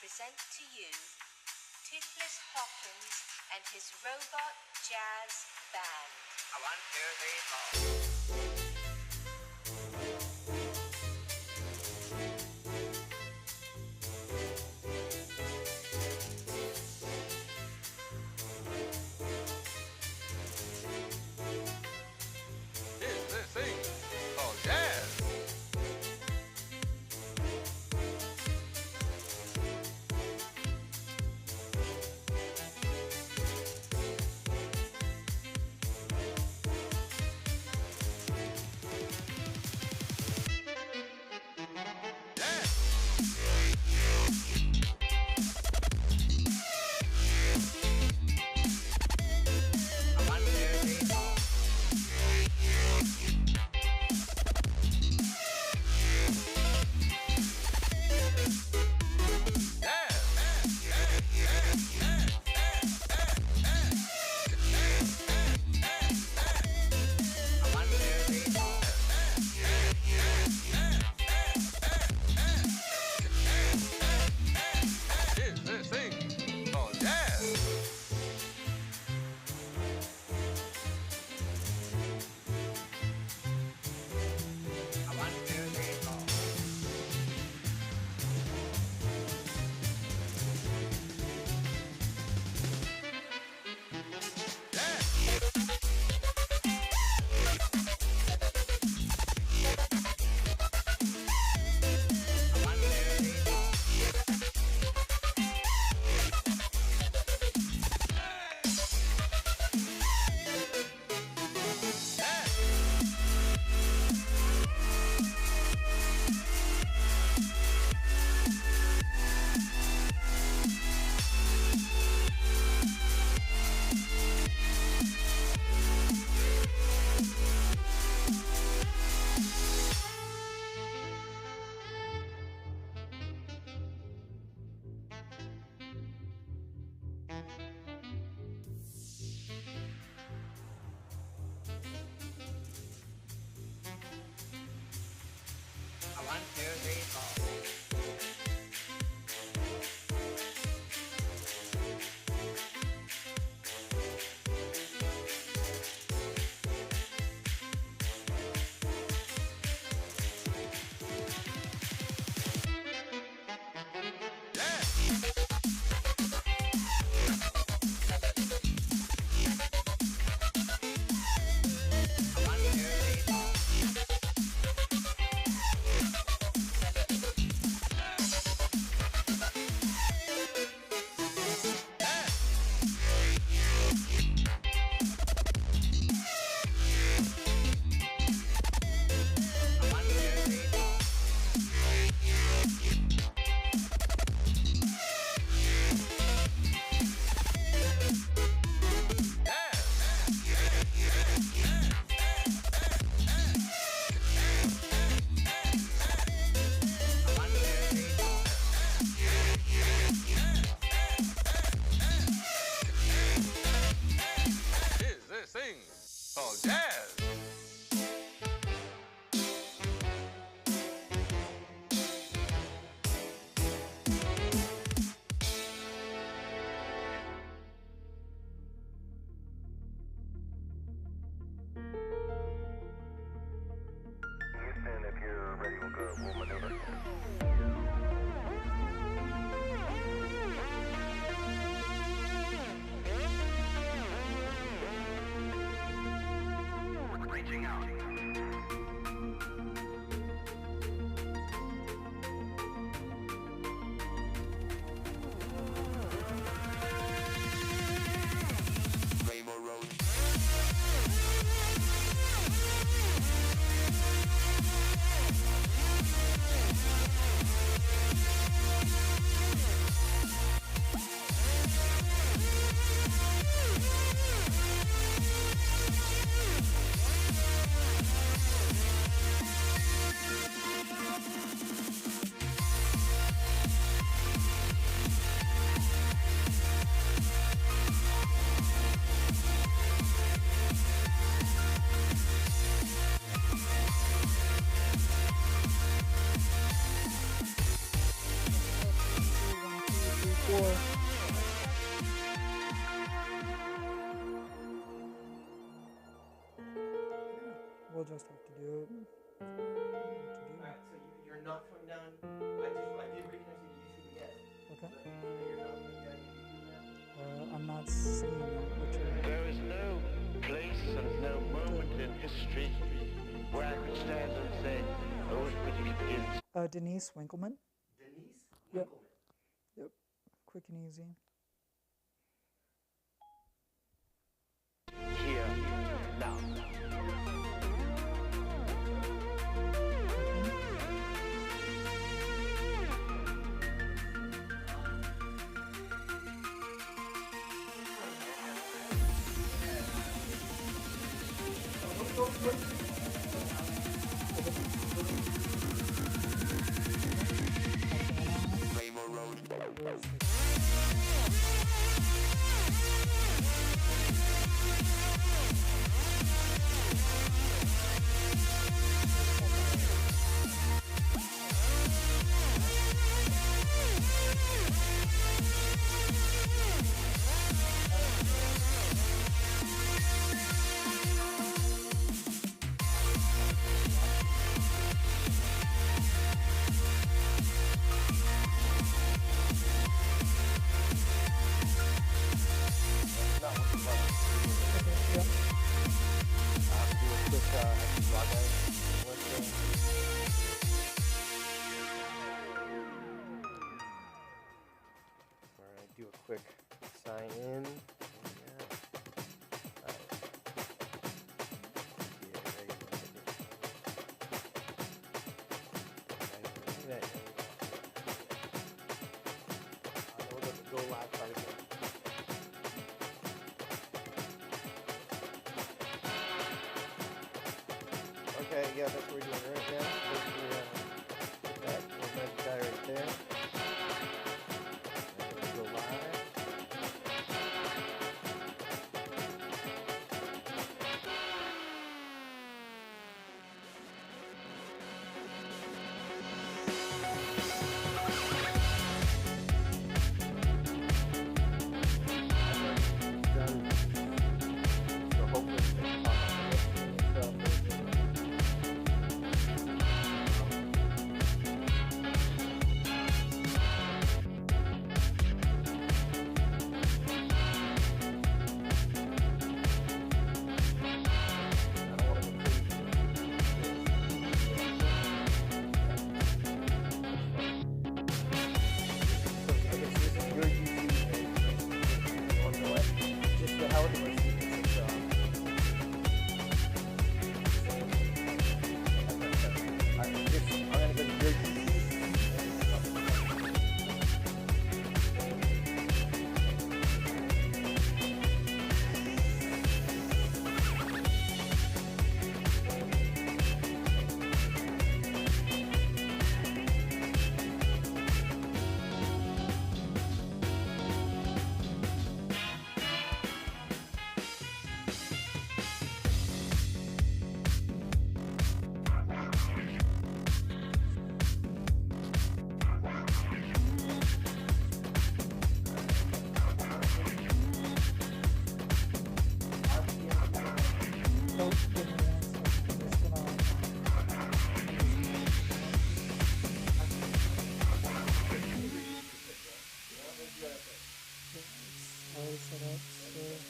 Present to you Toothless Hawkins and his Robot Jazz Band. 1, 2, 3, 4. Oh, jazz. Houston, if you're ready, we'll maneuver. Reaching out. Rainbow Road. We'll just have to do it. Alright, so you're not coming down. I did reconnect you to YouTube again. Okay. But you're not coming down to YouTube now? I'm not seeing that. Which There is no place and no moment in history where I could stand and say, oh, it really begins. Denise Winkleman. Denise Yep. Winkleman. Yep. Quick and easy. Here, now. Rainbow Road. Alright, do a quick sign in. Go live part again. Okay, yeah, that's what we're doing right now. Put that magic die right there. And go live. So hopefully it's going to pop up. that's there we go.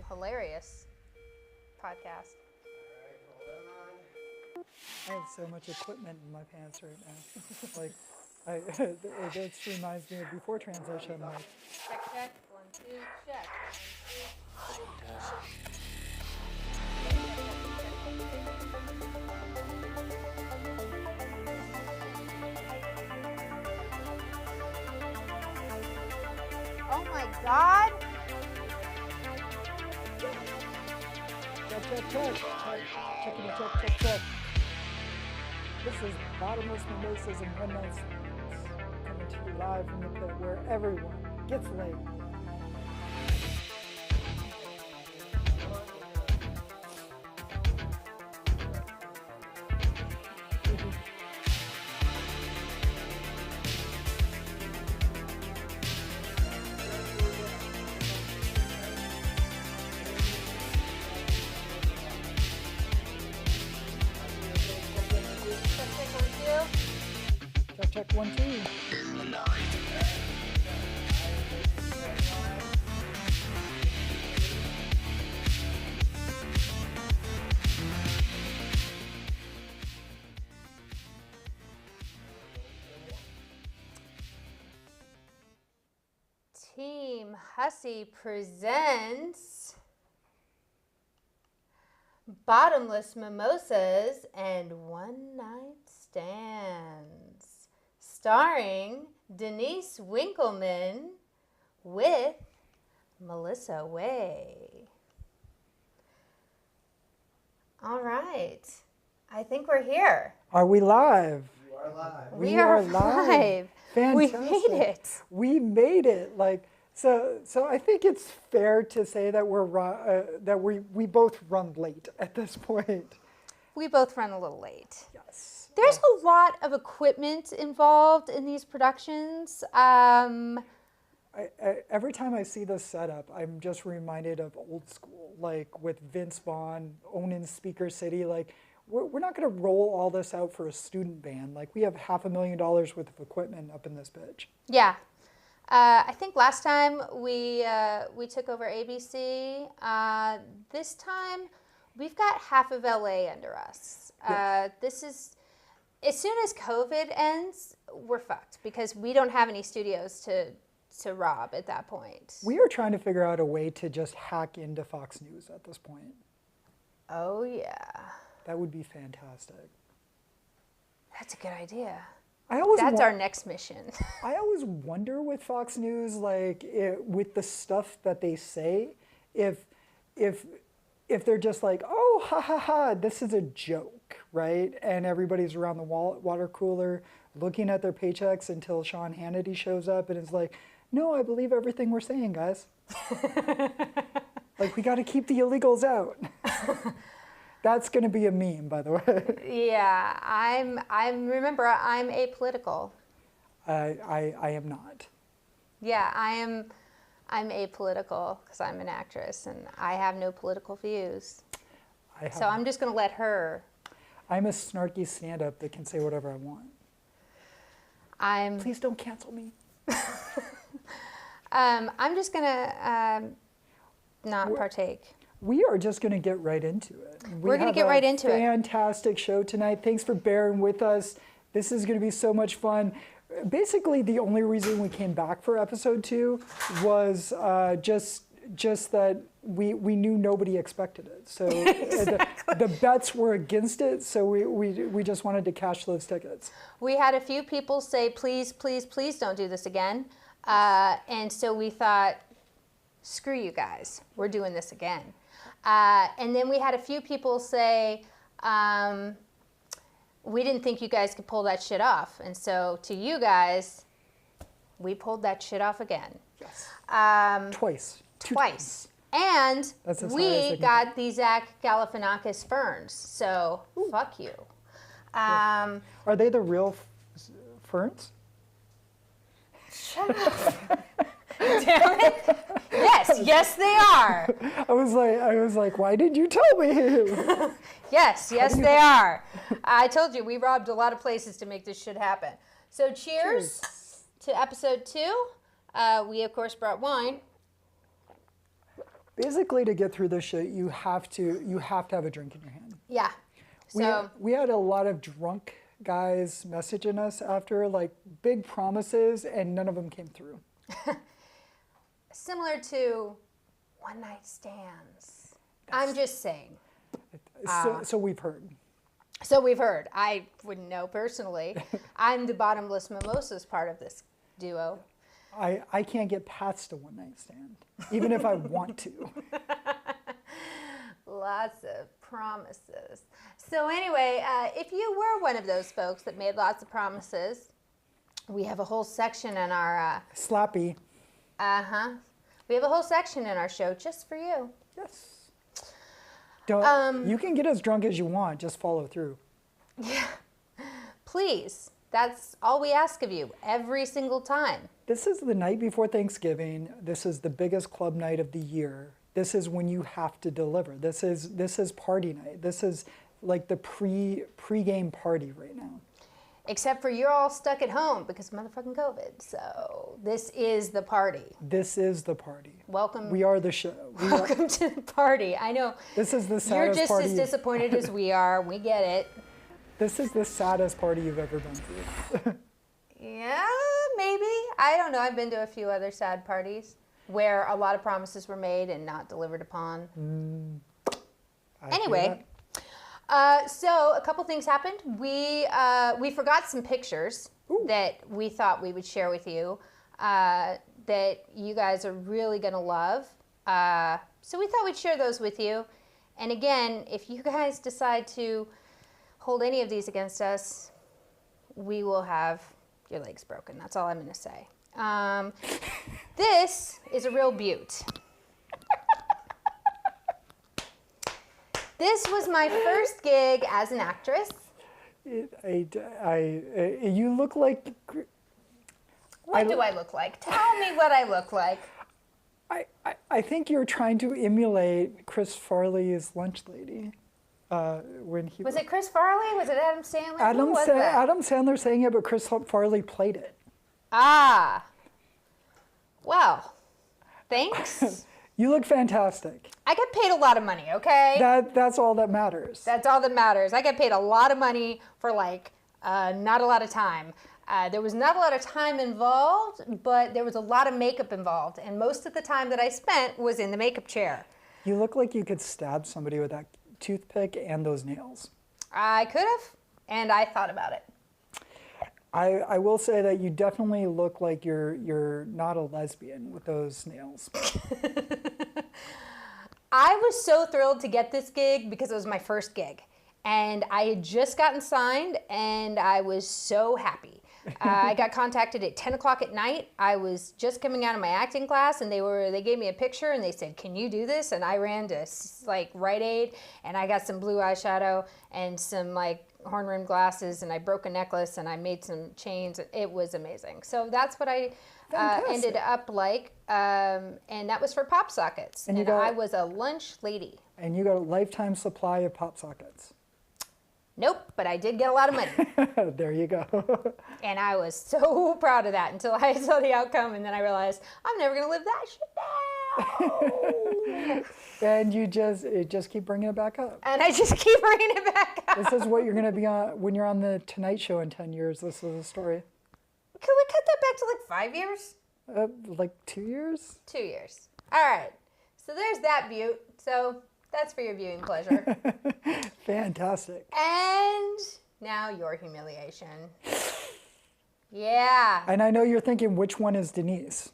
Hilarious podcast. I have so much equipment in my pants right now. Like, it just reminds me of before transition. Like, Check, check. 1, 2, check. 1, 2. Oh my God. Check. This is Bottomless Mimosas and One Night Stands, coming to you live from the pit where everyone gets laid. Check 1, 2. Team Hussey presents Bottomless Mimosas and One Night Stands, starring Denise Winkleman with Melissa Wahe. All right, I think we're here. Are we live? You are live. We are live. Fantastic. We made it. We made it. So I think it's fair to say that we both run late at this point. We both run a little late. Yes. There's a lot of equipment involved in these productions. Every time I see this setup, I'm just reminded of old school, like with Vince Vaughn owning Speaker City. Like, we're not going to roll all this out for a student band. Like, we have $500,000 worth of equipment up in this bitch. Yeah. I think last time we took over ABC. This time we've got half of LA under us. This is, as soon as COVID ends, we're fucked because we don't have any studios to rob at that point. We are trying to figure out a way to just hack into Fox News at this point. Oh yeah. That would be fantastic. That's a good idea. That's our next mission. I always wonder with Fox News, like with the stuff that they say, if they're just like, oh, ha ha ha, this is a joke, right? And everybody's around the water cooler looking at their paychecks until Sean Hannity shows up and is like, no, I believe everything we're saying, guys. Like, we got to keep the illegals out. That's going to be a meme, by the way. Yeah, I'm apolitical. I am not. Yeah, I'm apolitical because I'm an actress and I have no political views. So I'm just going to let her. I'm a snarky stand-up that can say whatever I want. Please don't cancel me. I'm just going to not partake. We are just going to get right into it. We're going to get right into it. Fantastic show tonight. Thanks for bearing with us. This is going to be so much fun. Basically, the only reason we came back for episode 2 was just that we knew nobody expected it. So exactly. the bets were against it, so we just wanted to cash those tickets. We had a few people say, please, please, please don't do this again. And so we thought, screw you guys, we're doing this again. And then we had a few people say, we didn't think you guys could pull that shit off. And so to you guys, we pulled that shit off again. Yes. Twice. Twice. And we got get. the Zach Galifianakis ferns. So fuck you. Are they the real ferns? Shut up. Damn it. Yes, they are. I was like, why did you tell me? Yes, they are. I told you, we robbed a lot of places to make this shit happen. So cheers to episode 2. We, of course, brought wine. Basically, to get through this shit, you have to have a drink in your hand. Yeah. So we had a lot of drunk guys messaging us after, like, big promises, and none of them came through. Similar to one night stands. I'm just saying. So we've heard. So we've heard. I wouldn't know personally. I'm the Bottomless Mimosas part of this duo. I can't get past a one-night stand, even if I want to. Lots of promises. So anyway, if you were one of those folks that made lots of promises, we have a whole section in our... Slappy. We have a whole section in our show just for you. Yes. Don't, you can get as drunk as you want, just follow through. Yeah. Please. That's all we ask of you every single time. This is the night before Thanksgiving. This is the biggest club night of the year. This is when you have to deliver. This is party night. This is like the pre-game party right now. Except for you're all stuck at home because of motherfucking COVID. So this is the party. This is the party. Welcome. We are the show. Welcome to the party. I know. This is the saddest You're just party. as disappointed as we are. We get it. This is the saddest party you've ever been to. Yeah, maybe. I don't know. I've been to a few other sad parties where a lot of promises were made and not delivered upon. Anyway. So a couple things happened. We forgot some pictures that we thought we would share with you that you guys are really going to love. So we thought we'd share those with you. And again, if you guys decide to hold any of these against us, we will have your legs broken. That's all I'm going to say. This is a real beaut. This was my first gig as an actress. You look like... What do I look like? Tell me what I look like. I think you're trying to emulate Chris Farley's Lunch Lady. When he Was it Chris Farley? Was it Adam Sandler? Adam, Who was that? Adam Sandler sang it, but Chris Farley played it. Ah. Well, thanks. You look fantastic. I get paid a lot of money, okay? That's all that matters. That's all that matters. I get paid a lot of money for like not a lot of time. There was not a lot of time involved, but there was a lot of makeup involved. And most of the time that I spent was in the makeup chair. You look like you could stab somebody with that toothpick and those nails. I could have, and I thought about it. I will say that you definitely look like you're not a lesbian with those nails. I was so thrilled to get this gig because it was my first gig. And I had just gotten signed, and I was so happy. I got contacted at 10 o'clock at night. I was just coming out of my acting class, and they gave me a picture, and they said, "Can you do this?" And I ran to like Rite Aid, and I got some blue eyeshadow and some like horn-rimmed glasses, and I broke a necklace, and I made some chains. It was amazing. So that's what I ended up like, and that was for pop sockets. And I was a lunch lady. And you got a lifetime supply of pop sockets. Nope, but I did get a lot of money. There you go. And I was so proud of that until I saw the outcome, and then I realized I'm never gonna live that shit down. And you just keep bringing it back up. And I just keep bringing it back up. This is what you're gonna be on when you're on the Tonight Show in 10 years. This is the story. Can we cut that back to like 5 years? Like 2 years? 2 years. All right. So there's that butte. So that's for your viewing pleasure. Fantastic. And now your humiliation. Yeah. And I know you're thinking, which one is Denise?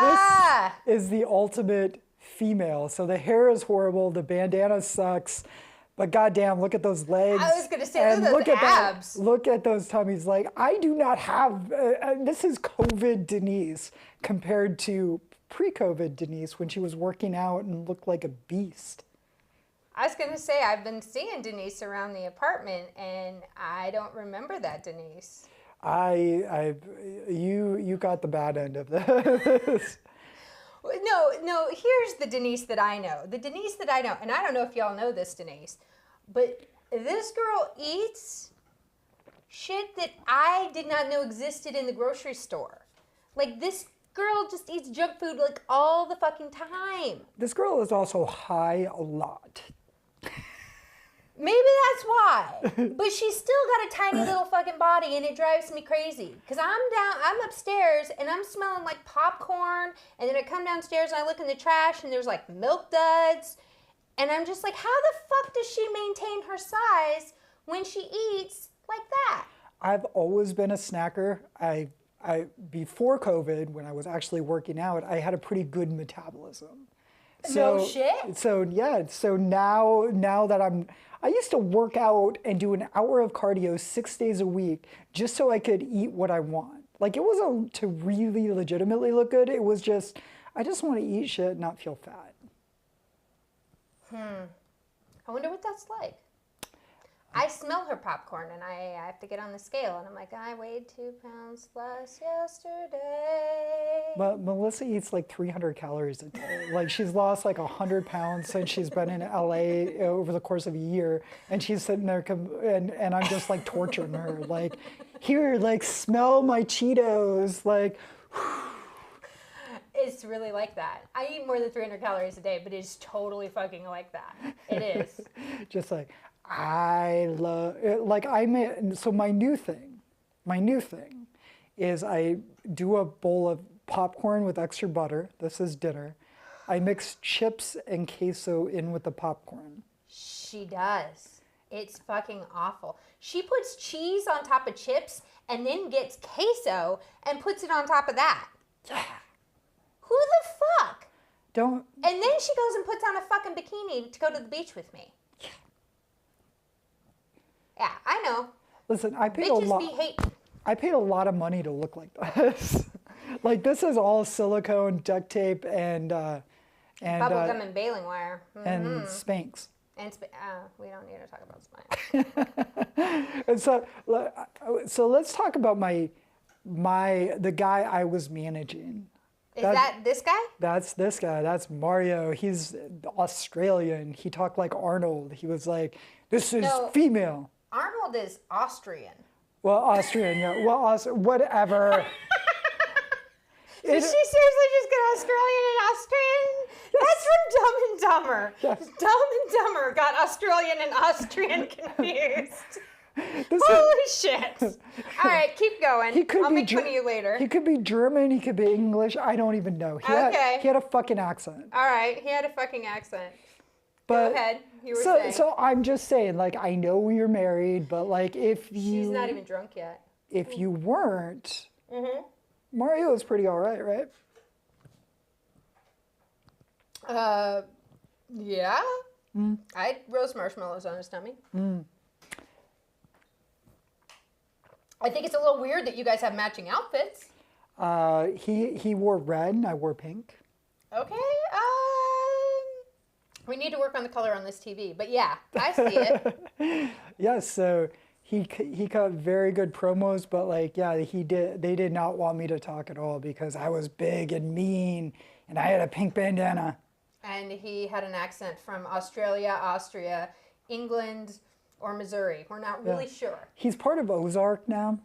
This is the ultimate female. So the hair is horrible, the bandana sucks, but goddamn, look at those legs. I was gonna say, look at those abs. Look at those tummies. Like, I do not have. This is COVID Denise compared to pre-COVID Denise when she was working out and looked like a beast. I was gonna say, I've been seeing Denise around the apartment, and I don't remember that Denise. You got the bad end of this. No, here's the Denise that I know. The Denise that I know, and I don't know if y'all know this Denise, but this girl eats shit that I did not know existed in the grocery store. Like, this girl just eats junk food like all the fucking time. This girl is also high a lot. Maybe that's why. But she's still got a tiny little fucking body, and it drives me crazy. Because I'm upstairs, and I'm smelling like popcorn, and then I come downstairs, and I look in the trash, and there's like Milk Duds. And I'm just like, how the fuck does she maintain her size when she eats like that? I've always been a snacker. I before COVID, when I was actually working out, I had a pretty good metabolism. No shit? So yeah, so now that I used to work out and do an hour of cardio 6 days a week just so I could eat what I want. Like, it wasn't to really legitimately look good. It was just, I just want to eat shit and not feel fat. I wonder what that's like. I smell her popcorn, and I have to get on the scale, and I'm like, I weighed 2 pounds less yesterday. But Melissa eats like 300 calories a day. Like, she's lost like 100 pounds since she's been in LA over the course of a year, and she's sitting there and I'm just like torturing her. Like, here, like, smell my Cheetos. Like, It's really like that. I eat more than 300 calories a day, but it's totally fucking like that. It is. just like, I love it. Like, so my new thing is I do a bowl of popcorn with extra butter. This is dinner. I mix chips and queso in with the popcorn. She does. It's fucking awful. She puts cheese on top of chips and then gets queso and puts it on top of that. Yeah. Who the fuck? Don't. And then she goes and puts on a fucking bikini to go to the beach with me. Yeah, I know. Listen, I paid Bitches a lot. be hating. I paid a lot of money to look like this. Like, this is all silicone, duct tape, and Bubblegum and baling wire. and Spanx. And we don't need to talk about Spanx. And so let's talk about the guy I was managing. Is that this guy? That's this guy. That's Mario. He's Australian. He talked like Arnold. He was like, this is female. Arnold is Austrian. Well, Austrian, yeah. Well, whatever. Did she seriously just get Australian and Austrian? That's from Dumb and Dumber. Yes. Dumb and Dumber got Australian and Austrian confused. Holy shit. All right, keep going. I'll make fun of you later. He could be German. He could be English. I don't even know. He had a fucking accent. All right, he had a fucking accent. But, go ahead. You were saying. So I'm just saying, like, I know you're married, but like, She's not even drunk yet. If you weren't, Mario is pretty all right, right? Yeah. I'd roast marshmallows on his tummy. I think it's a little weird that you guys have matching outfits. He wore red and I wore pink. Okay. We need to work on the color on this TV, but yeah, I see it. Yeah, so he cut very good promos, but like, yeah, they did not want me to talk at all because I was big and mean and I had a pink bandana. And he had an accent from Australia, Austria, England, or Missouri. We're not really sure. He's part of Ozark now.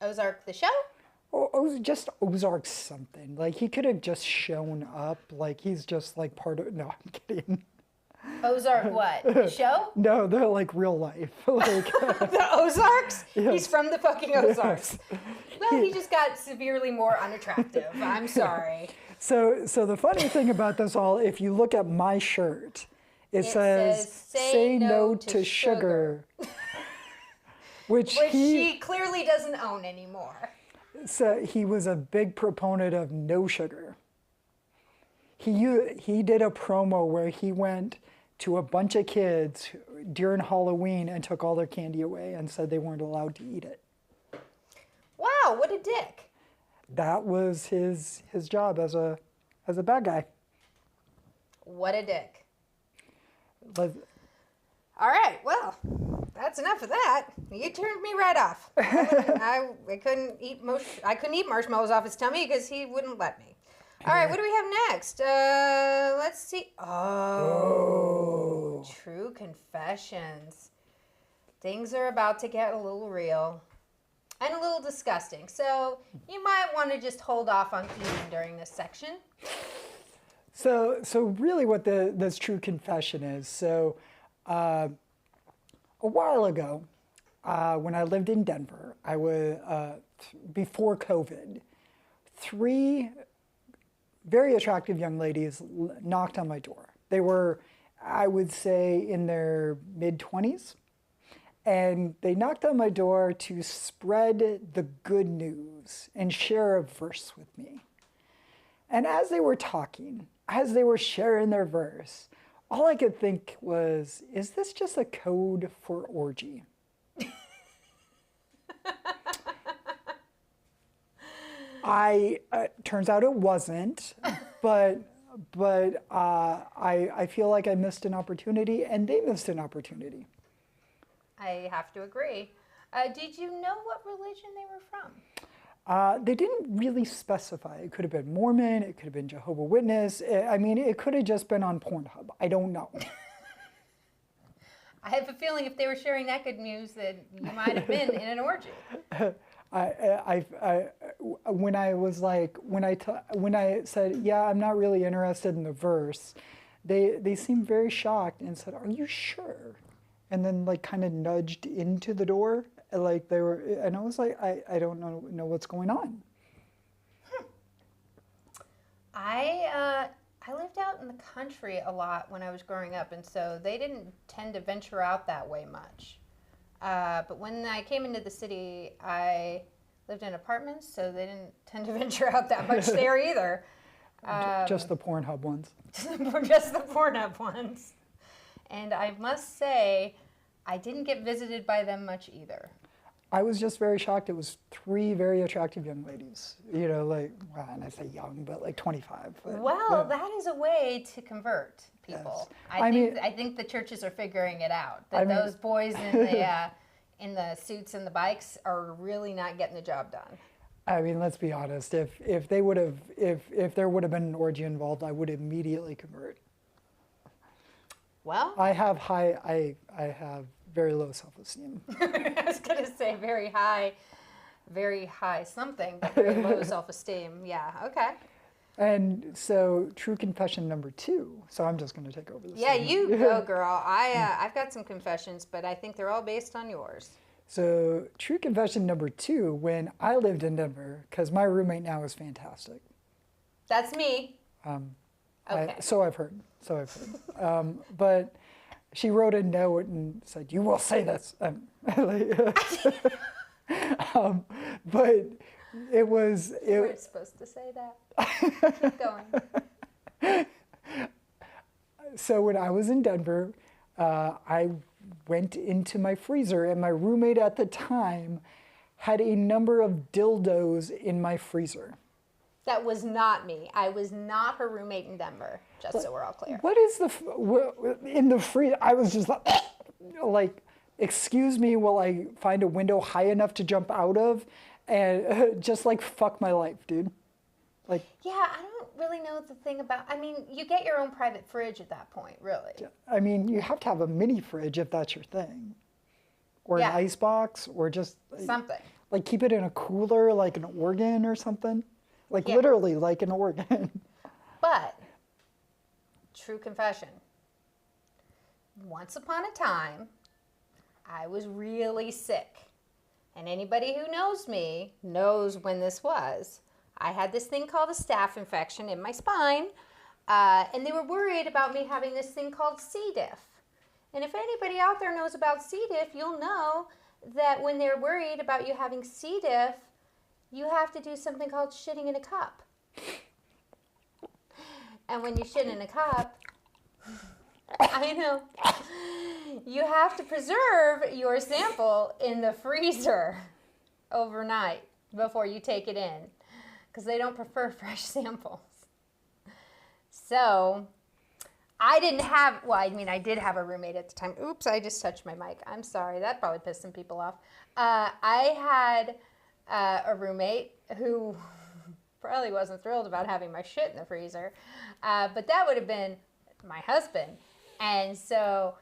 Ozark, the show? Or just Ozark something. Like, he could have just shown up. Like, he's just like part of. No, I'm kidding. Ozark what? The show? No, they're like real life. Like, the Ozarks? Yes. He's from the fucking Ozarks. Well, he just got severely more unattractive. I'm sorry. So the funny thing about this all, if you look at my shirt, it says "Say no to sugar," which she clearly doesn't own anymore. So he was a big proponent of no sugar. He did a promo where he went to a bunch of kids during Halloween and took all their candy away and said they weren't allowed to eat it. Wow, what a dick. That was his job as a bad guy. What a dick. But, all right, well, that's enough of that. You turned me right off. I couldn't eat marshmallows off his tummy because he wouldn't let me. All right, what do we have next? Let's see. Oh, true confessions. Things are about to get a little real and a little disgusting. So you might want to just hold off on eating during this section. So really what this true confession is, so a while ago, when I lived in Denver, I was before COVID. 3 very attractive young ladies knocked on my door. They were, I would say, in their mid-20s. And they knocked on my door to spread the good news and share a verse with me. And as they were talking, as they were sharing their verse, all I could think was, is this just a code for orgy? Turns out it wasn't, but I feel like I missed an opportunity, and they missed an opportunity. I have to agree. Did you know what religion they were from? They didn't really specify. It could have been Mormon, it could have been Jehovah's Witness. I mean, it could have just been on Pornhub. I don't know. I have a feeling if they were sharing that good news, that you might have been in an orgy. When I said, yeah, I'm not really interested in the verse, they seemed very shocked and said, are you sure? And then like kind of nudged into the door, like they were, and I was like, I don't know what's going on. I lived out in the country a lot when I was growing up, and so they didn't tend to venture out that way much. But when I came into the city, I lived in apartments, so they didn't tend to venture out that much there either. Just the Pornhub ones. Just the Pornhub ones. And I must say, I didn't get visited by them much either. I was just very shocked. It was 3 very attractive young ladies. You know, like, well, and I say young, but like 25. But, well, yeah. that is a way to convert people. Yes. I think the churches are figuring it out. That those boys in the suits and the bikes are really not getting the job done. I mean, let's be honest. If there would have been an orgy involved, I would immediately convert. Well, I have very low self-esteem. I was going to say very high something, but very low self-esteem. Yeah, okay. And so, true confession number 2. So I'm just going to take over this. Yeah, segment. you go, girl. I've got some confessions, but I think they're all based on yours. So, true confession number 2, when I lived in Denver, because my roommate now is fantastic. That's me. Okay. So I've heard. But she wrote a note and said, "You will say this." But it was. You weren't supposed to say that. Keep going. So when I was in Denver, I went into my freezer, and my roommate at the time had a number of dildos in my freezer. That was not me. I was not her roommate in Denver, just so we're all clear. What is in the freezer? I was just like, excuse me, will I find a window high enough to jump out of? And just like, fuck my life, dude. Like. Yeah, I don't really know the thing about, I mean, you get your own private fridge at that point, really. I mean, you have to have a mini fridge if that's your thing. Or an ice box, or just. Something. Like keep it in a cooler, like an organ or something. Like literally like an organ. But, true confession, once upon a time, I was really sick. And anybody who knows me knows when this was. I had this thing called a staph infection in my spine, and they were worried about me having this thing called C. diff. And if anybody out there knows about C. diff, you'll know that when they're worried about you having C. diff, you have to do something called shitting in a cup. And when you shit in a cup, I know, you have to preserve your sample in the freezer overnight before you take it in, because they don't prefer fresh samples. So I did have a roommate at the time. Oops, I just touched my mic. I'm sorry. That probably pissed some people off. I had a roommate who probably wasn't thrilled about having my shit in the freezer, but that would have been my husband. And so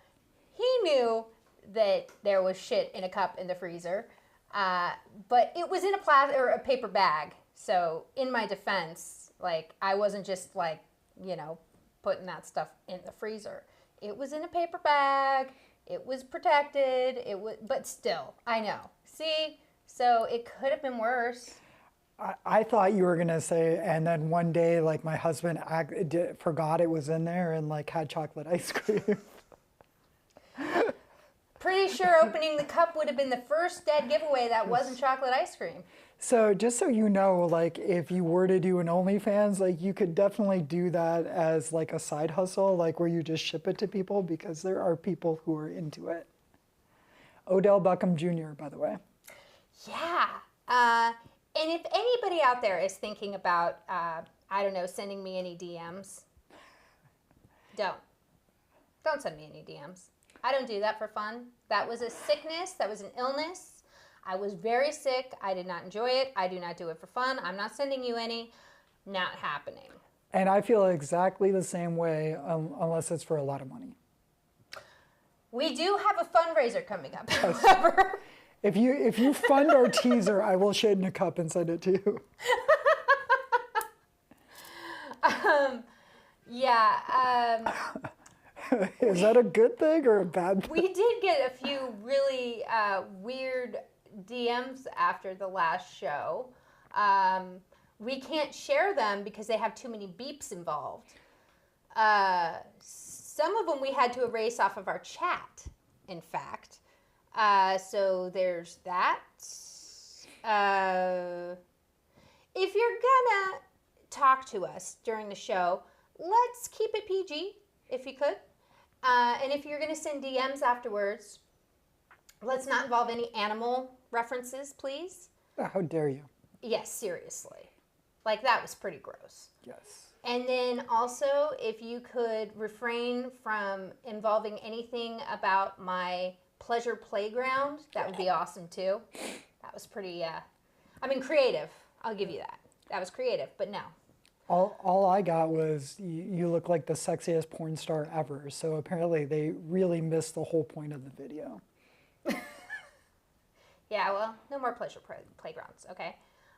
he knew that there was shit in a cup in the freezer, but it was in a paper bag. So in my defense, like, I wasn't just like, putting that stuff in the freezer. It was in a paper bag. It was protected. But still, I know. See, so it could have been worse. I thought you were gonna say, and then one day, like my husband forgot it was in there and like had chocolate ice cream. Pretty sure opening the cup would have been the first dead giveaway that wasn't chocolate ice cream. So just so you know, like if you were to do an OnlyFans, like you could definitely do that as like a side hustle, like where you just ship it to people, because there are people who are into it. Odell Beckham Jr., by the way. Yeah. And if anybody out there is thinking about, I don't know, sending me any DMs, don't send me any DMs. I don't do that for fun. That was a sickness. That was an illness. I was very sick. I did not enjoy it. I do not do it for fun. I'm not sending you any. Not happening. And I feel exactly the same way, unless it's for a lot of money. We do have a fundraiser coming up, however. If you fund our teaser, I will shit in a cup and send it to you. Yeah. Is that a good thing or a bad thing? We did get a few really weird DMs after the last show. We can't share them because they have too many beeps involved. Some of them we had to erase off of our chat, in fact. So there's that. If you're gonna talk to us during the show, let's keep it PG, if you could. And if you're gonna send DMs afterwards, let's not involve any animal references, please. How dare you? Yes, seriously. Like, that was pretty gross. Yes. And then also, if you could refrain from involving anything about my pleasure playground, that would be awesome too. That was pretty, creative. I'll give you that. That was creative, but no. All I got was you look like the sexiest porn star ever. So apparently they really missed the whole point of the video. Yeah, well, no more pleasure playgrounds, okay?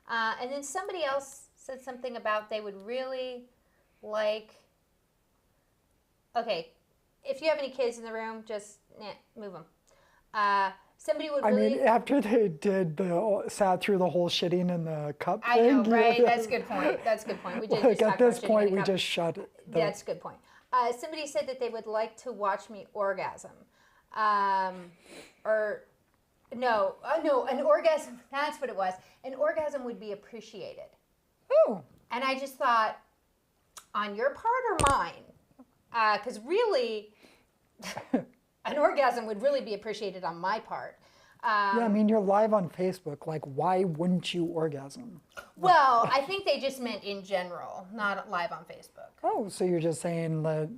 And then somebody else said something about they would really like... Okay, if you have any kids in the room, just move them. Somebody would really... I mean, after they sat through the whole shitting in the cup I thing. know, right? That's a good point. That's a good point. We did Like just talk at this about point, shitting in we a cup. just shut it. That's a good point. Somebody said that they would like to watch me orgasm. No, an orgasm, that's what it was. An orgasm would be appreciated. Oh. And I just thought, on your part or mine? Because really, an orgasm would really be appreciated on my part. Yeah, I mean, you're live on Facebook. Like, why wouldn't you orgasm? Well, I think they just meant in general, not live on Facebook. Oh, so you're just saying that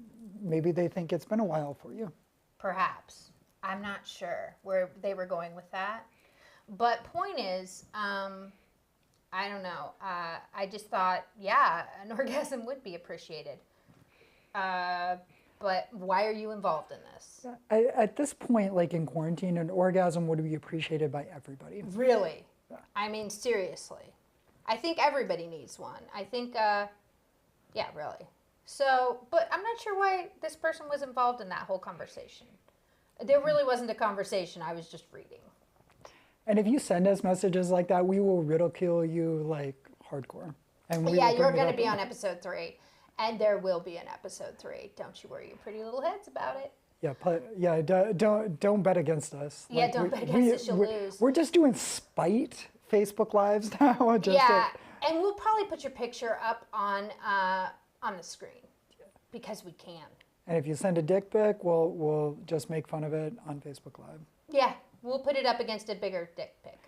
maybe they think it's been a while for you. Perhaps. I'm not sure where they were going with that. But point is, I don't know. I just thought, yeah, an orgasm would be appreciated. But why are you involved in this? At this point, like in quarantine, an orgasm would be appreciated by everybody. Really? I mean, seriously. I think everybody needs one. I think, yeah, really. So, but I'm not sure why this person was involved in that whole conversation. There really wasn't a conversation. I was just reading. And if you send us messages like that, we will ridicule you like hardcore. And Yeah, you're going to be on episode 3. And there will be an episode 3. Don't you worry your pretty little heads about it. Yeah, don't bet against us. Yeah, don't bet against us, you'll lose. We're just doing spite Facebook Lives now. And we'll probably put your picture up on the screen because we can. And if you send a dick pic, we'll just make fun of it on Facebook Live. Yeah, we'll put it up against a bigger dick pic.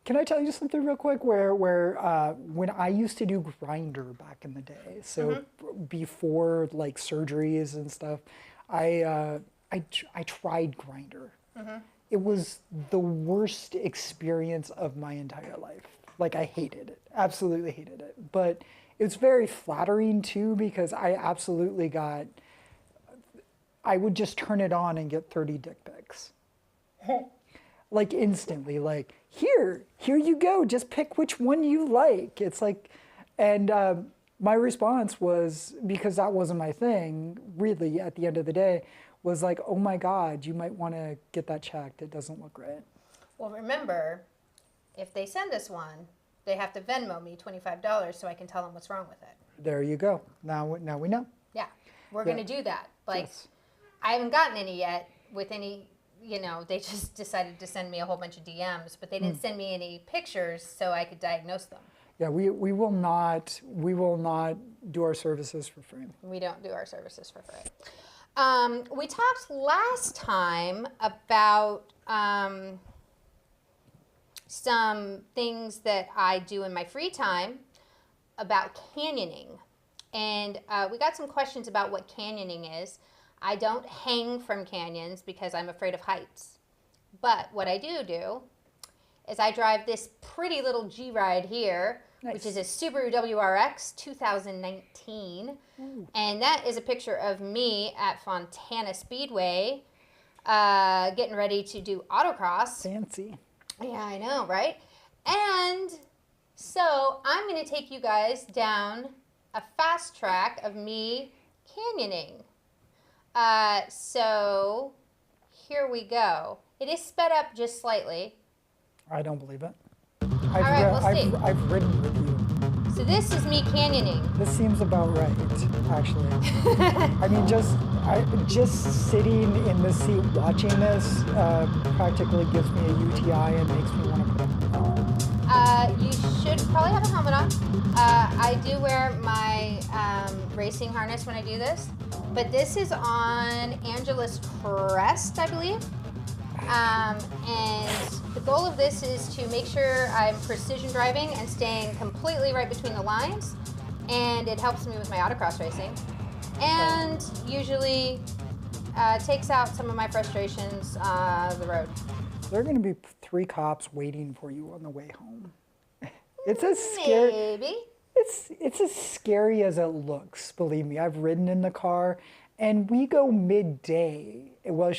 Can I tell you something real quick? Where when I used to do Grindr back in the day, so before like surgeries and stuff, I tried Grindr. It was the worst experience of my entire life. Like, I hated it, absolutely hated it. But it's very flattering too, because I absolutely got. I would just turn it on and get 30 dick pics. Like instantly, like, here you go, just pick which one you like. It's like, and my response was, because that wasn't my thing, really, at the end of the day, was like, oh my God, you might want to get that checked. It doesn't look right. Well, remember, if they send us one, they have to Venmo me $25 so I can tell them what's wrong with it. There you go. Now we know. Yeah, we're Yeah. going to do that. Like, Yes. I haven't gotten any yet with any, they just decided to send me a whole bunch of DMs, but they didn't send me any pictures so I could diagnose them. Yeah, we will not do our services for free. We don't do our services for free. We talked last time about some things that I do in my free time about canyoning. And we got some questions about what canyoning is. I don't hang from canyons because I'm afraid of heights. But what I do is I drive this pretty little G-Ride here, which is a Subaru WRX 2019. And that is a picture of me at Fontana Speedway getting ready to do autocross. Fancy. Yeah, I know, right? And so I'm going to take you guys down a fast track of me canyoning. So here we go. It is sped up just slightly. I don't believe it. right, we'll see. I've ridden with you. So this is me canyoning. This seems about right, actually. I mean, just sitting in the seat watching this practically gives me a UTI and makes me want to put on a helmet. You should probably have a helmet on. I do wear my racing harness when I do this, but this is on Angela's Crest, I believe. And the goal of this is to make sure I'm precision driving and staying completely right between the lines, and it helps me with my autocross racing, and usually takes out some of my frustrations of the road. There are going to be 3 cops waiting for you on the way home. It's as scary. Maybe. It's as scary as it looks. Believe me, I've ridden in the car, and we go midday. Well,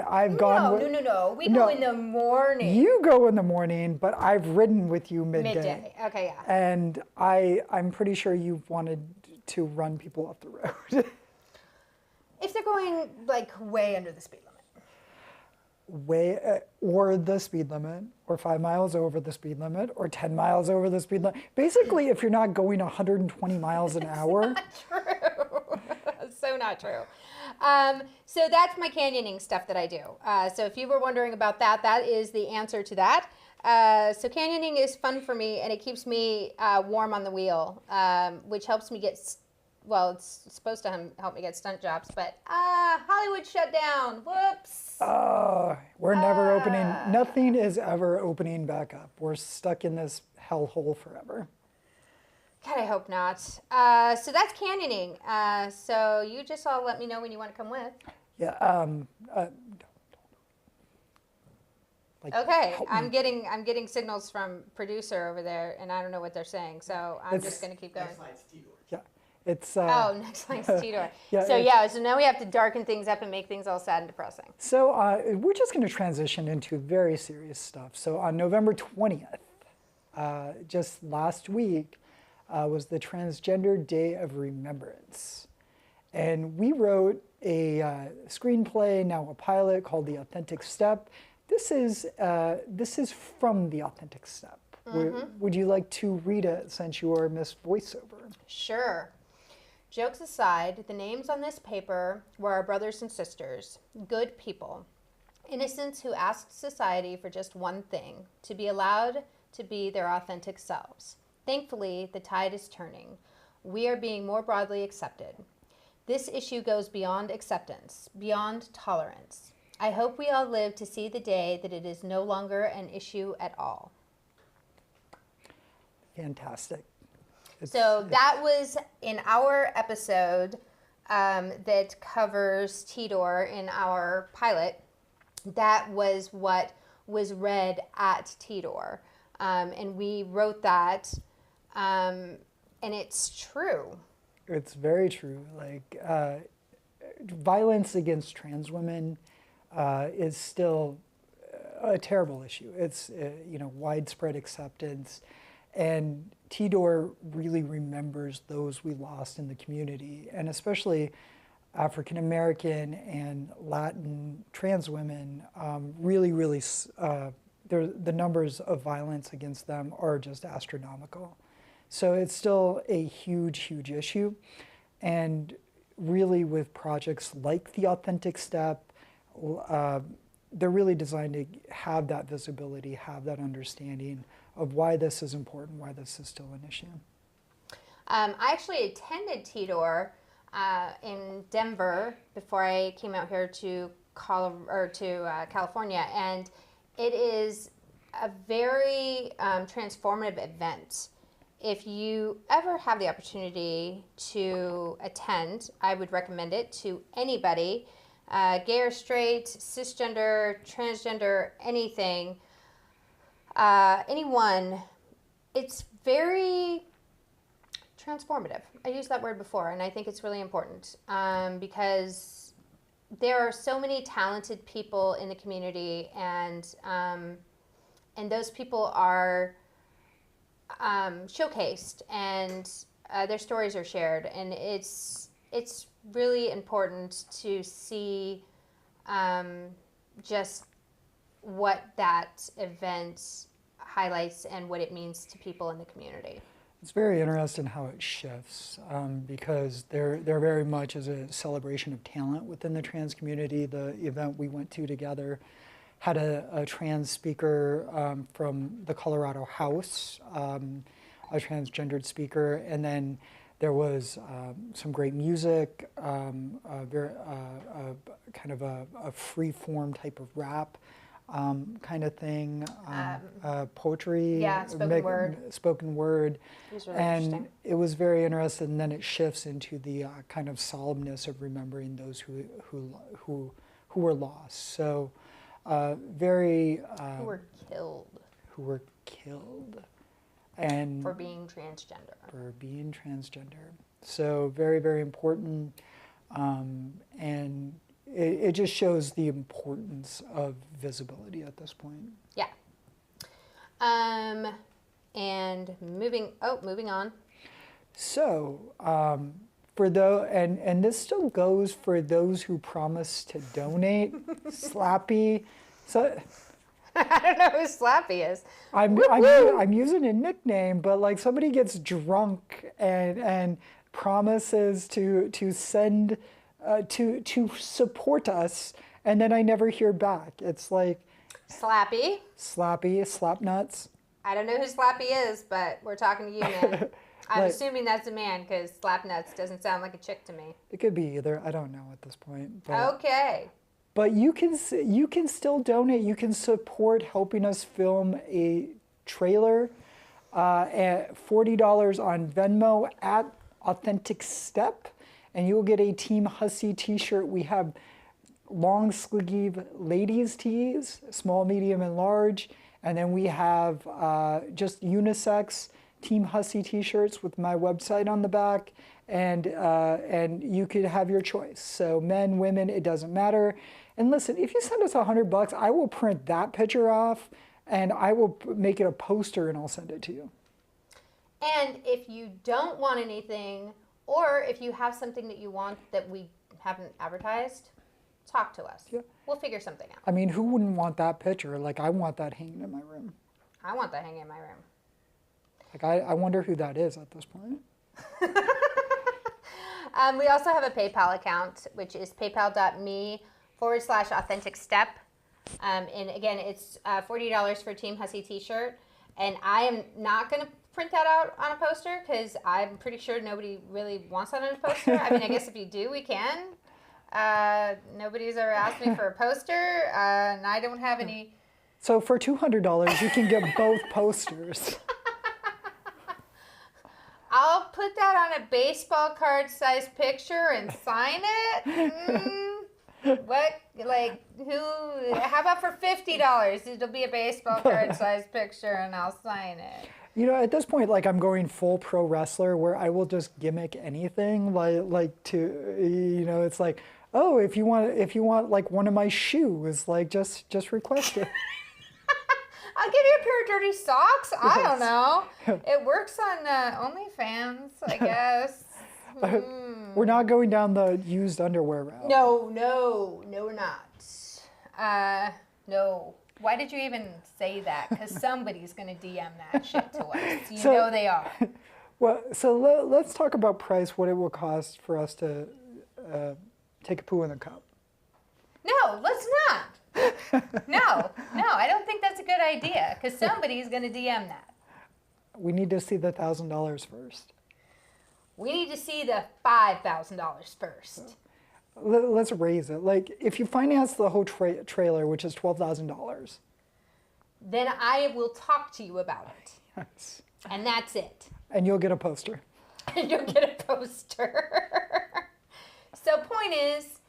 I've gone. No. We go in the morning. You go in the morning, but I've ridden with you midday. Midday. Okay, yeah. And I'm pretty sure you've wanted to run people off the road. If they're going like way under the speed limit. Or the speed limit, or 5 miles over the speed limit, or 10 miles over the speed limit. Basically, if you're not going 120 miles an hour. True. So not true. So that's my canyoning stuff that I do. So if you were wondering about that, that is the answer to that. So canyoning is fun for me, and it keeps me warm on the wheel, which helps me get, it's supposed to help me get stunt jobs, but Hollywood shut down. Whoops. We're never opening. Nothing is ever opening back up. We're stuck in this hellhole forever. God, I hope not. So that's canyoning. So you just all let me know when you want to come with. Yeah. Okay, I'm getting signals from producer over there, and I don't know what they're saying. So I'm just going to keep going. Next slide's T-door. Yeah. It's. Next line's T-door. Yeah, So now we have to darken things up and make things all sad and depressing. So we're just going to transition into very serious stuff. So on November 20th, just last week, was the Transgender Day of Remembrance. And we wrote a screenplay, now a pilot, called The Authentic Step. This is from The Authentic Step. Would you like to read it since you are Miss Voiceover? Sure. Jokes aside, the names on this paper were our brothers and sisters, good people, innocents who asked society for just one thing, to be allowed to be their authentic selves. Thankfully, the tide is turning. We are being more broadly accepted. This issue goes beyond acceptance, beyond tolerance. I hope we all live to see the day that it is no longer an issue at all. Fantastic. So that was in our episode that covers T-door in our pilot. That was what was read at T-door. And we wrote that, and it's true. It's very true. Like, violence against trans women is still a terrible issue. It's, widespread acceptance. And TDOR really remembers those we lost in the community, and especially African American and Latin trans women. The numbers of violence against them are just astronomical. So it's still a huge, huge issue. And really with projects like the Authentic Step, they're really designed to have that visibility, have that understanding of why this is important, why this is still an issue. I actually attended TDOR in Denver before I came out here to California, and it is a very transformative event. If you ever have the opportunity to attend, I would recommend it to anybody, gay or straight, cisgender, transgender, anything, anyone. It's very transformative. I used that word before, and I think it's really important because there are so many talented people in the community, and those people are showcased, and their stories are shared, and it's really important to see just what that event highlights and what it means to people in the community. It's very interesting how it shifts because there very much is a celebration of talent within the trans community. The event we went to together had a trans speaker from the Colorado House, a transgendered speaker, and then there was some great music, kind of a free form type of rap kind of thing, poetry, Yeah, spoken word. It was really and interesting. it was very interesting. And then it shifts into the kind of solemnness of remembering those who were lost. So very Who were killed who were killed and for being transgender. So very, very important, and it just shows the importance of visibility at this point. Yeah. And moving on. So for those, and this still goes for those who promise to donate. Slappy. So I don't know who Slappy is. I'm using a nickname, but like somebody gets drunk and promises to send to support us, and then I never hear back. It's like Slappy. Slapnuts. I don't know who Slappy is, but we're talking to you, man. I'm Like- assuming that's a man because Slapnuts doesn't sound like a chick to me. It could be either. I don't know at this point. But, Okay. but you can still donate. You can support helping us film a trailer at $40 on Venmo at Authentic Step, and you'll get a Team Hussy t-shirt. We have long sleeve ladies tees, small, medium, and large. And then we have just unisex Team Hussy t-shirts with my website on the back. And you could have your choice. So men, women, it doesn't matter. And listen, if you send us $100, I will print that picture off and I will make it a poster and I'll send it to you. And if you don't want anything, or if you have something that you want that we haven't advertised, talk to us. Yeah. We'll figure something out. I mean, who wouldn't want that picture? Like, I want that hanging in my room. I want that hanging in my room. Like, I wonder who that is at this point. We also have a PayPal account, which is paypal.me/authentic step. And again, it's $40 for Team Hussy t-shirt. And I am not going to print that out on a poster because I'm pretty sure nobody really wants that on a poster. I mean, I guess if you do, we can. Nobody's ever asked me for a poster, and I don't have any. So for $200, you can get both posters. I'll put that on a baseball card size picture and sign it. What, like, how about for $50? It'll be a baseball card size picture and I'll sign it. You know, at this point, like I'm going full pro wrestler where I will just gimmick anything like to, you know, it's like, oh, if you want like one of my shoes, like just request it. I'll give you a pair of dirty socks. I don't know. It works on OnlyFans, I guess. We're not going down the used underwear route. No, we're not. No. Why did you even say that? Because somebody's going to DM that shit to us. You So- know they are. Well, so let's talk about price, what it will cost for us to take a poo in the cup. No, let's not. No, I don't think that's a good idea because somebody's going to DM that. We need to see the $1,000 first. We need to see the $5,000 first. Let's raise it. Like, if you finance the whole trailer, which is $12,000. Then I will talk to you about it. Yes. And that's it. And you'll get a poster. And you'll get a poster. So point is,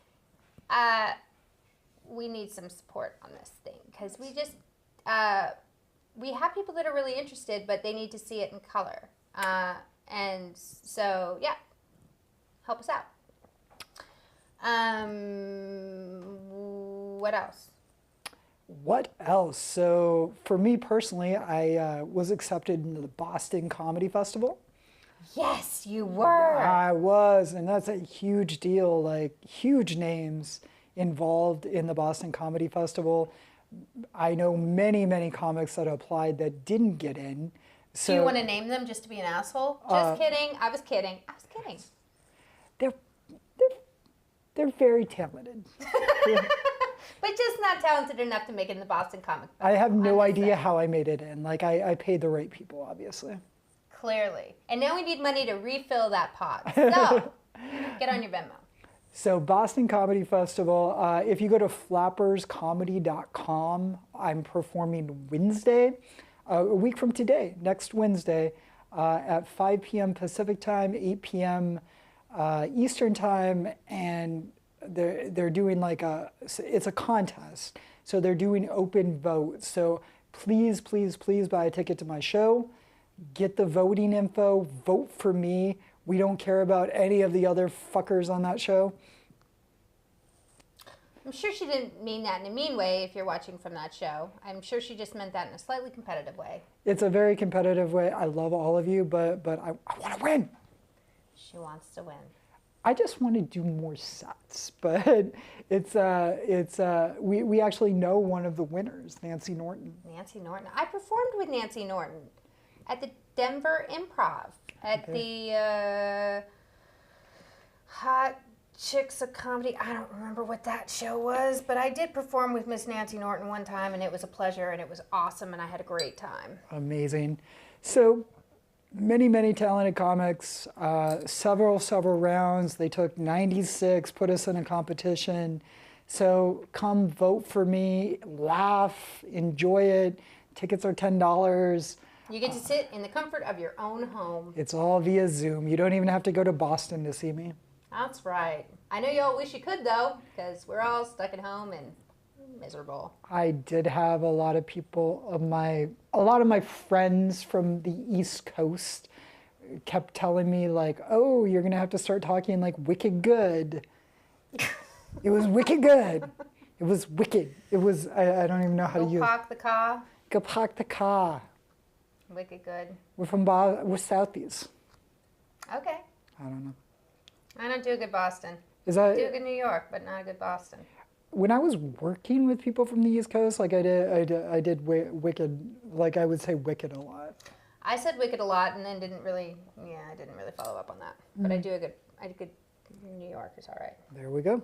we need some support on this thing because we just, we have people that are really interested, but they need to see it in color. And so, yeah, help us out. What else? What else? So for me personally, I was accepted into the Boston Comedy Festival. Yes, you were. I was, and that's a huge deal. Like, huge names involved in the Boston Comedy Festival. I know many comics that applied that didn't get in. So Do you want to name them just to be an asshole? Just kidding. I was kidding. they're very talented. But just not talented enough to make it in the Boston Comic I Festival. have no I'm just idea saying. how I made it in. Like, I paid the right people, obviously. Clearly. And now we need money to refill that pot. So, get on your Venmo. So Boston Comedy Festival, if you go to flapperscomedy.com, I'm performing Wednesday, a week from today, next Wednesday, at 5 p.m. Pacific time, 8 p.m. Eastern time, and they're doing like it's a contest. So they're doing open votes. So please buy a ticket to my show. Get the voting info, vote for me. We don't care about any of the other fuckers on that show. I'm sure she didn't mean that in a mean way if you're watching from that show. I'm sure she just meant that in a slightly competitive way. It's a very competitive way. I love all of you, but I want to win. She wants to win. I just want to do more sets, but we actually know one of the winners, Nancy Norton. Nancy Norton. I performed with Nancy Norton at the Denver Improv at the Hot Chicks of Comedy. I don't remember what that show was, but I did perform with Miss Nancy Norton one time, and it was a pleasure, and it was awesome, and I had a great time. Amazing. So many talented comics, several rounds. They took 96, put us in a competition. So come vote for me, laugh, enjoy it. Tickets are $10. You get to sit in the comfort of your own home. It's all via Zoom. You don't even have to go to Boston to see me. That's right. I know you all wish you could, though, because we're all stuck at home and miserable. I did have a lot of my friends from the East Coast kept telling me like, oh, you're gonna have to start talking like wicked good. It was wicked good. It was wicked. It was, I don't even know how to use it. Go park the car. Go park the car. Wicked good. We're Southies. Okay. I don't know. I don't do a good Boston. Is I that, do a good New York, but not a good Boston. when I was working with people from the East Coast, like I did wicked, like I would say wicked a lot. I said wicked a lot and then I didn't really follow up on that. But I did good New York is all right. There we go.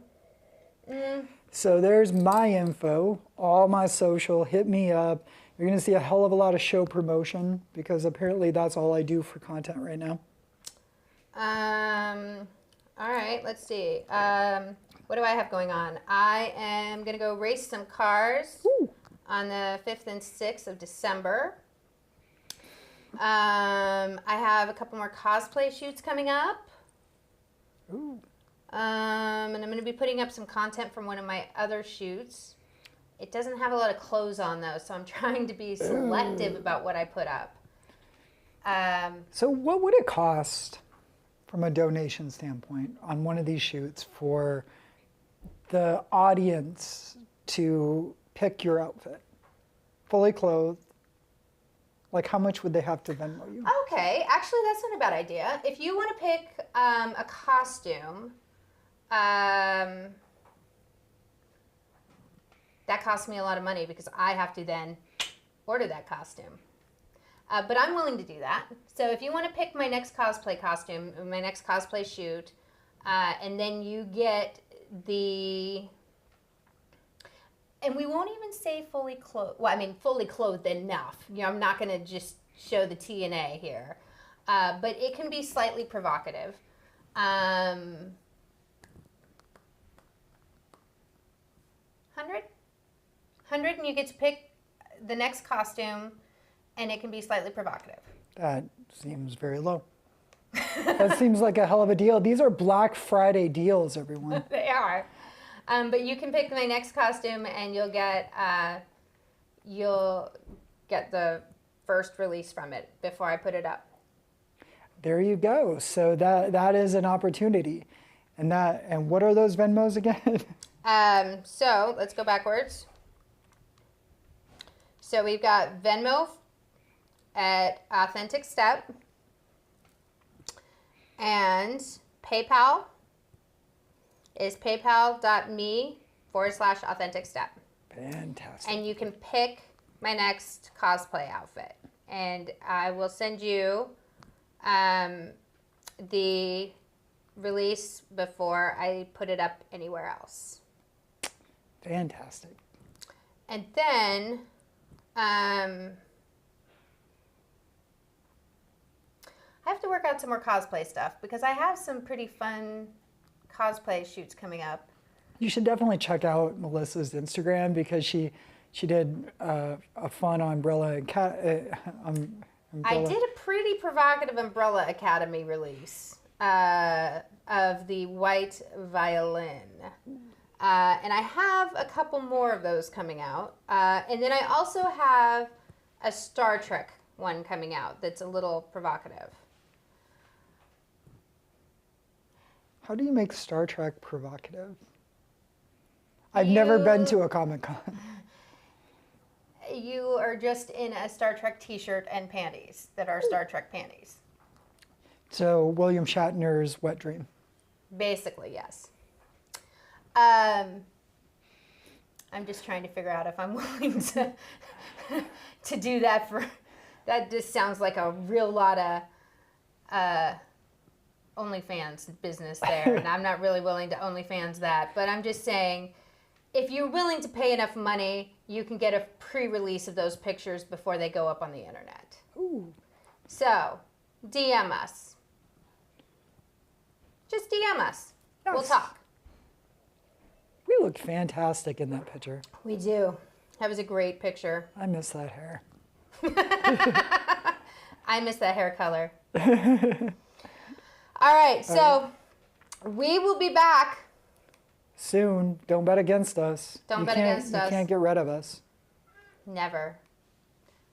So there's my info, all my social, hit me up. You're gonna see a hell of a lot of show promotion because apparently that's all I do for content right now. All right, let's see. What do I have going on? I am going to go race some cars on the 5th and 6th of December. I have a couple more cosplay shoots coming up. Ooh. And I'm going to be putting up some content from one of my other shoots. It doesn't have a lot of clothes on, though, so I'm trying to be selective about what I put up. So what would it cost from a donation standpoint on one of these shoots for the audience to pick your outfit? Fully clothed, Like, how much would they have to Venmo you? Okay, actually, that's not a bad idea. If you want to pick a costume, that costs me a lot of money because I have to then order that costume. But I'm willing to do that. So if you want to pick my next cosplay costume, my next cosplay shoot, and then you get and we won't even say fully clothed. Well, I mean, fully clothed enough. You know, I'm not going to just show the TNA here. But it can be slightly provocative. 100? 100 and you get to pick the next costume, and it can be slightly provocative. That seems very low. That seems like a hell of a deal. These are Black Friday deals, everyone. They are. But you can pick my next costume, and you'll get the first release from it before I put it up. There you go. So that is an opportunity. And what are those Venmos again? So let's go backwards. So we've got Venmo at Authentic Step, and PayPal is paypal.me/Authentic Step. Fantastic. And you can pick my next cosplay outfit. And I will send you the release before I put it up anywhere else. Fantastic. And then I have to work out some more cosplay stuff because I have some pretty fun cosplay shoots coming up. You should definitely check out Melissa's Instagram because she did a fun umbrella. I did a pretty provocative Umbrella Academy release of the white violin. And I have a couple more of those coming out. And then I also have a Star Trek one coming out that's a little provocative. How do you make Star Trek provocative? I've never been to a Comic-Con. You are just in a Star Trek t-shirt and panties that are Star Trek panties. So William Shatner's wet dream. Basically, yes. I'm just trying to figure out if I'm willing to do that for. That just sounds like a real lot of OnlyFans business there, and I'm not really willing to OnlyFans that. But I'm just saying, if you're willing to pay enough money, you can get a pre-release of those pictures before they go up on the internet. Ooh. So, DM us. Just DM us. Yes. We'll talk. We look fantastic in that picture. We do. That was a great picture. I miss that hair. I miss that hair color. All right, so we will be back. Soon. Don't bet against us. Don't bet against us. You can't get rid of us. Never.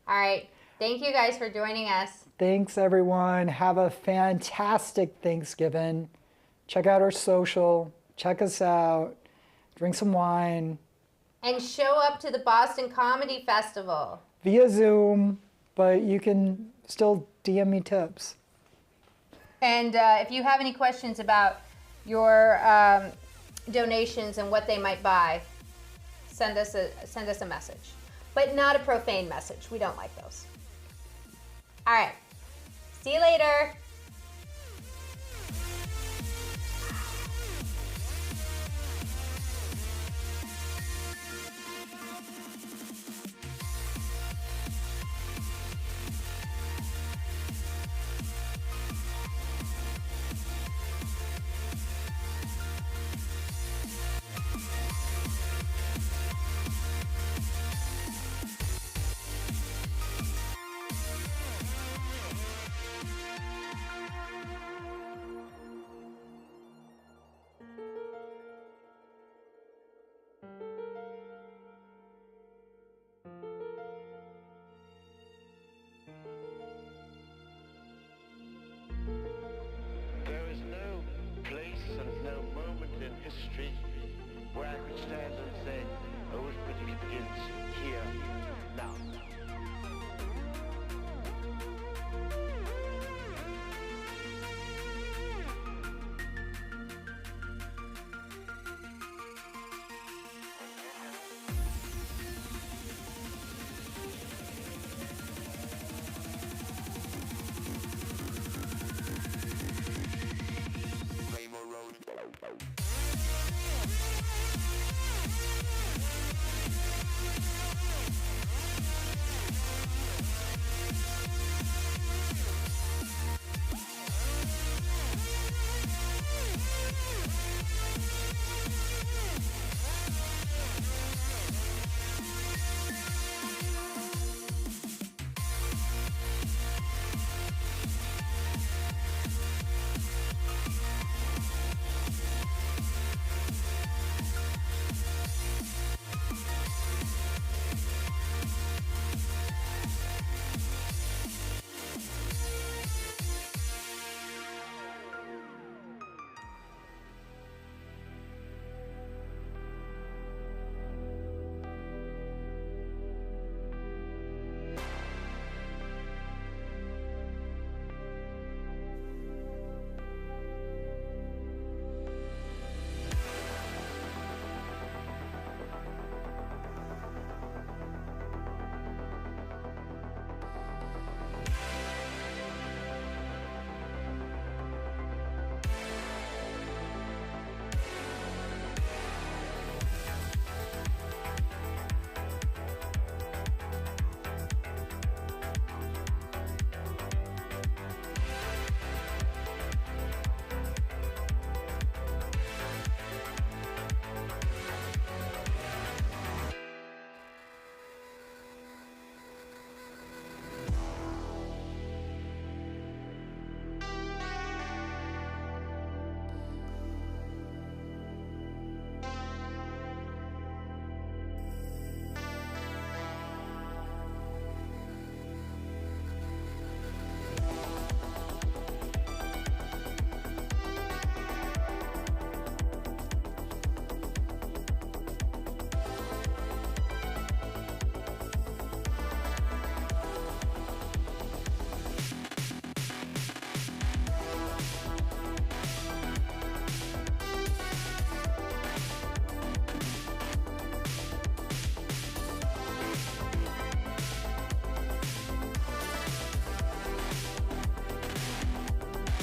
All right. Thank you guys for joining us. Thanks, everyone. Have a fantastic Thanksgiving. Check out our social. Check us out. Drink some wine. And show up to the Boston Comedy Festival. Via Zoom, but you can still DM me tips. And if you have any questions about your donations and what they might buy, send us a message. But not a profane message. We don't like those. All right. See you later.